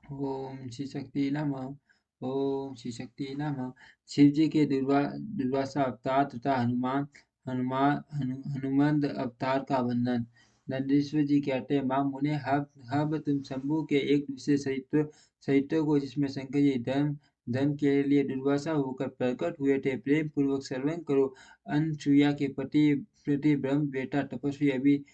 ओम श्री शक्ति नमः। ओम श्री शक्ति नमः। शिव जी के दुर्वासा अवतार तथा हनुमंत अवतार का वर्णन। नंदीश्वर जी कहते हैं, माँ मुने हब तुम शंभु के एक दूसरे चरित्र को, जिसमें शंकर जी धर्म के लिए दुर्वासा होकर प्रकट हुए थे, प्रेम पूर्वक श्रवण करो। अनसुईया के प्रति ब्रह्म बेटा तपस्वी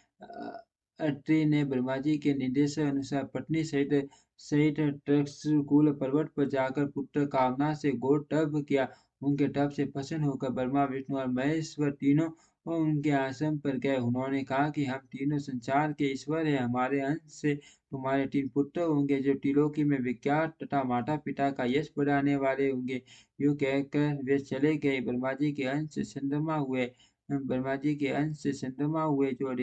अत्रि ने ब्रह्मा जी के निर्देश अनुसार पत्नी सहित तक्षकुल पर्वत पर जाकर पुत्र कामना से घोर तप किया। उनके तप से प्रसन्न होकर ब्रह्मा विष्णु और महेश्वर तीनों उनके आश्रम पर गए। उन्होंने कहा कि हम तीनों संसार के ईश्वर हैं, हमारे अंश से तुम्हारे 3 पुत्र होंगे जो त्रिलोकी में विख्यात तथा माता पिता का यश बढ़ाने वाले होंगे। यूं कहकर वे चले गए। ब्रह्मा जी के अंश से चंद्रमा हुए जो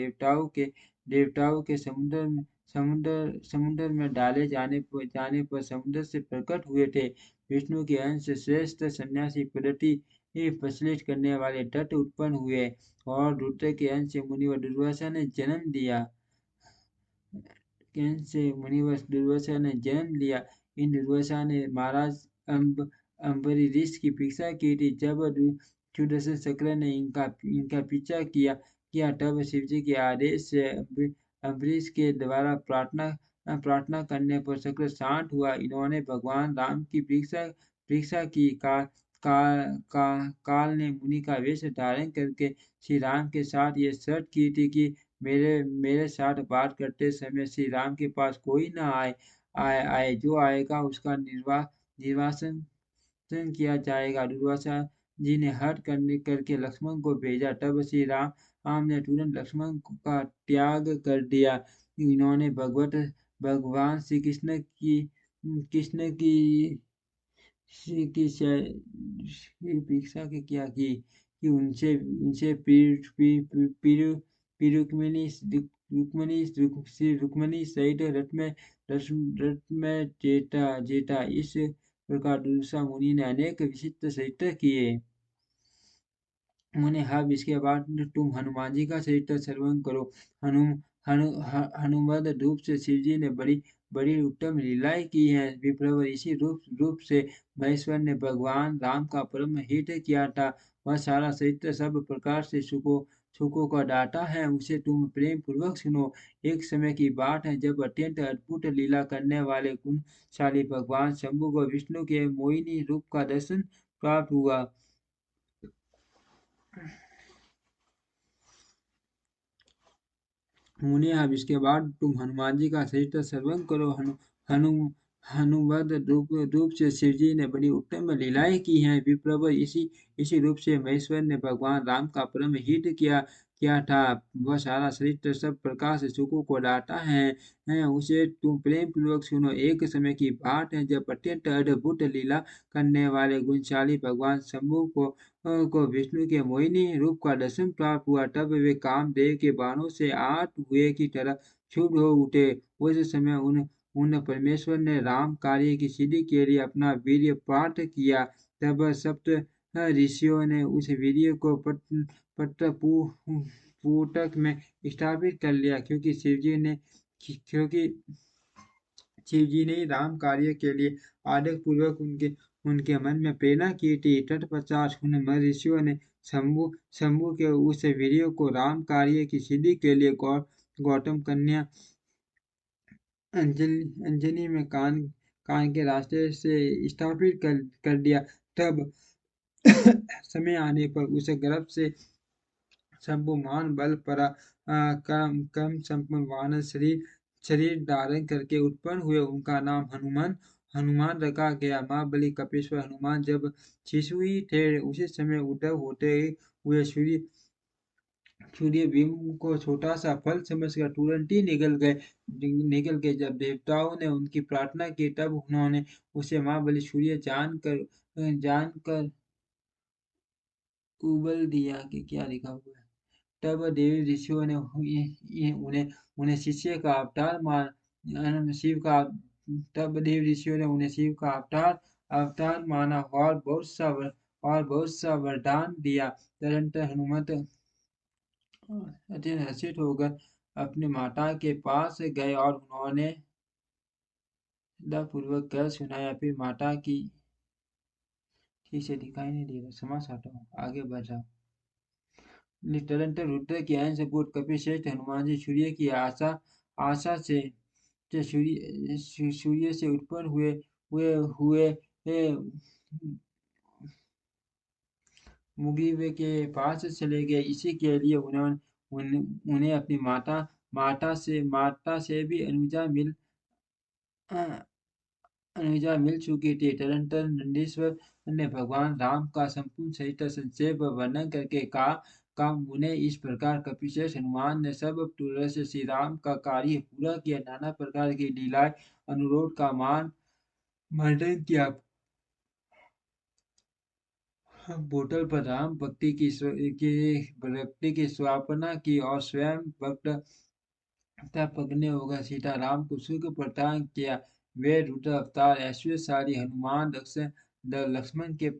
देवताओं के समुद्र में डाले जाने पर समुद्र से प्रकट हुए थे। विष्णु के अंश से श्रेष्ठ सन्यासी पद्धति प्रचलित करने वाले दत्त उत्पन्न हुए और रुद्र के अंश से मुनिवर दुर्वासा ने जन्म लिया। इन दुर्वासा ने महाराज अम्बरीश की परीक्षा की थी। जब सुदर्शन चक्र ने इनका पीछा किया तब शिवजी के आदेश से अम्बरीश के द्वारा प्रार्थना करने पर चक्र शांत हुआ। इन्होंने भगवान राम की परीक्षा की। काल ने मुनि का वेश धारण करके श्री राम के साथ ये शर्त की थी कि मेरे साथ बात करते समय श्री राम के पास कोई न आए। जो आएगा उसका निर्वासन किया जाएगा। दुर्वासा जी ने हठ करके लक्ष्मण को भेजा। तब श्री राम ने तुरंत लक्ष्मण का त्याग कर दिया। इन्होंने भगवान श्री कृष्ण की परीक्षा की क्या की कि उनसे रुक्मिणी सहित रथ में जेता। इस प्रकार दुर्वासा मुनि ने अनेक विचित्र चरित्र किए। मुने अब इसके बाद तुम हनुमान जी का चरित्र श्रवण करो। हनुमद रूप से शिव जी ने बड़ी उत्तम लीलाएं की हैं। विप्रवर इसी रूप से महेश्वर ने भगवान राम का परम हित किया था। वह सारा चरित्र सब प्रकार से सुखों का दाता है, उसे तुम प्रेम पूर्वक सुनो। एक समय की बात है जब अत्यंत अद्भुत लीला करने वाले गुणशाली भगवान शंभु को विष्णु के मोहिनी रूप का दर्शन प्राप्त हुआ। मुने अब इसके बाद तुम हनुमान जी का चरित्र श्रवण करो। हनु हनुमद रूप से शिव जी ने बड़ी उत्तम लीलाएं की हैं। विप्रवर इसी रूप से महेश्वर ने भगवान राम का परम हित किया था। वह सारा चरित्र सब प्रकार से सुखों को लाता है, उसे तुम प्रेम पूर्वक सुनो। एक समय की बात है जब अत्यंत अद्भुत लीला करने वाले गुणशाली भगवान शंभु को विष्णु के मोहिनी रूप का दर्शन प्राप्त हुआ। तब वे कामदेव के बाणों से आहत हुए की तरह क्षुब्ध हो उठे। उस समय उन परमेश्वर ने राम कार्य की सिद्धि के लिए अपना वीर्य पाठ किया। तब सप्त ऋषियों ने उस वीर्य को पत्र पुटक में स्थापित कर लिया। क्योंकि शिव जी ने राम कार्य के लिए आदर पूर्वक उनके मन में प्रेरणा की थी। तत्पश्चात उन महर्षियों ने शंभु के उस वीर्य को राम कार्य की सिद्धि के लिए गौतम कन्या अंजनी में कान के रास्ते से स्थापित कर दिया। तब समय आने पर उस गर्भ से शंभुमान बल कर्म संपन्न वानर शरीर धारण करके उत्पन्न हुए। उनका नाम हनुमान रखा गया। माँ बलि कपीश्वर हनुमान जब शिशु ही थे, उसी समय उद्धव होते हुए सूर्य भीम को छोटा सा फल समझकर तुरंत ही निकल गए। जब देवताओं ने उनकी प्रार्थना की तब उन्होंने उसे माँ बलि सूर्य जानकर उबल दिया कि क्या लिखा हुआ है। तब देवी ऋषियों ने उन्हें शिष्य का शिव का तब देव ऋषियों ने उन्हें शिव का अवतार माना और बहुत सा वरदान दिया। तदनंतर हनुमत अत्यंत हर्षित होकर अपनी माता के पास गए और उन्होंने श्रद्धापूर्वक कह सुनाया, फिर माता की ठीक से दिखाई नहीं दे रहा, समास हटाओ, आगे बढ़ जाओ। निरंतर रुद्र की अंश पुत्र कपिश्रेष्ठ हनुमान जी सूर्य की आशा से सूर्य से उत्पन्न हुए हुए ए, मुगीबे के पास चले गए। इसी के लिए उन्हें अपनी माता से भी अनुजा मिल चुकी थी। तदनंतर नंदीश्वर ने भगवान राम का संपूर्ण सहित संक्षेप वर्णन करके कहा मुने इस प्रकार कपिश्रेष्ठ हनुमान ने सब तुरह से श्री राम का कार्य पूरा किया, नाना प्रकार की लीलाएं अनुरोध का वर्णन किया। बोतल पर राम भक्ति की स्वापना की और स्वयं भक्त तथा पकने होगा सीताराम को सुख प्रदान किया। वे रुद्र अवतार ऐश्वर्यशाली हनुमान लक्ष्मण के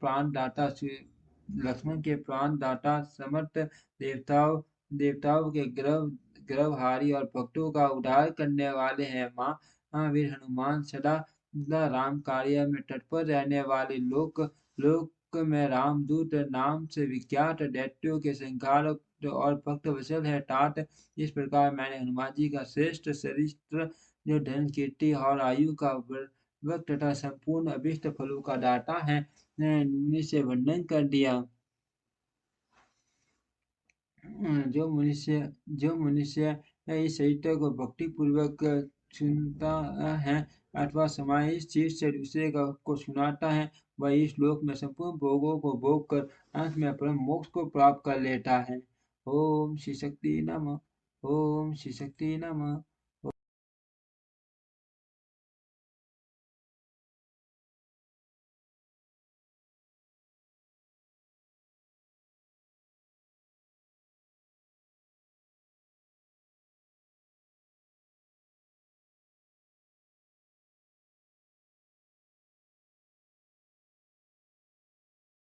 प्राण दाता समर्थ देवताओं के गर्भहारी और भक्तों का उद्धार करने वाले हैं। महावीर हनुमान सदा सदा राम कार्य में तत्पर रहने वाले लोक में रामदूत नाम से विख्यात दैत्यों के संहारक और भक्त वत्सल है। तात इस प्रकार मैंने हनुमान जी का श्रेष्ठ चरित्र, जो धन कीर्ति और आयु का वर्धक तथा संपूर्ण अभीष्ट फलों का दाता है, से वर्णन कर दिया। जो मनुष्य इस चरित्र को भक्ति पूर्वक सुनता है अथवा समाहित चीज से दूसरे को सुनाता है, वह इस लोक में संपूर्ण भोगों को भोग कर अंत में परम मोक्ष को प्राप्त कर लेता है। ओम श्री शक्ति नमः। ओम श्री शक्ति नमः।